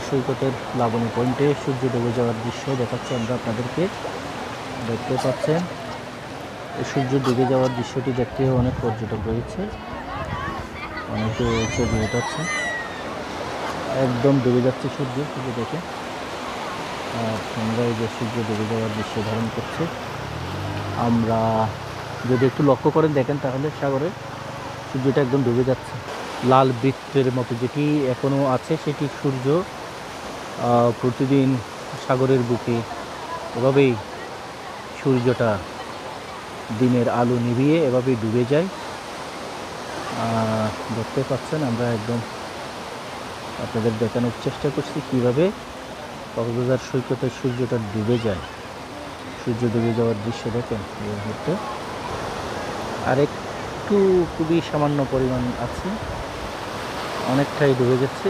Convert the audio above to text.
সৈকতের লাবণী পয়েন্টে সূর্য ডুবে যাওয়ার দৃশ্য দেখাচ্ছি আমরা আপনাদেরকে। দেখতে পাচ্ছেন এই সূর্য ডুবে যাওয়ার দৃশ্যটি দেখতে অনেক পর্যটক রয়েছে, অনেকে ছবি ওঠাচ্ছে। একদম ডুবে যাচ্ছে সূর্য, সূর্য দেখে। আর আমরা এই যে সূর্য ডুবে যাওয়ার দৃশ্য ধারণ করছে। আমরা যদি একটু লক্ষ্য করেন দেখেন তাহলে সাগরে সূর্যটা একদম ডুবে যাচ্ছে। লাল বৃত্তের মতো যেটি এখনও আছে সেটি সূর্য প্রতিদিন সাগরের বুকে এভাবেই সূর্যটা দিনের আলো নিভিয়ে এভাবেই ডুবে যায়। দেখতে পাচ্ছেন আমরা একদম আপনাদের দেখানোর চেষ্টা করছি কীভাবে কক্সবাজার সৈকতে সূর্যটা ডুবে যায়। সূর্য ডুবে যাওয়ার দৃশ্য দেখেন এই মুহূর্তে। আর একটু খুবই সামান্য পরিমাণ আছে, অনেকটাই ডুবে গেছে।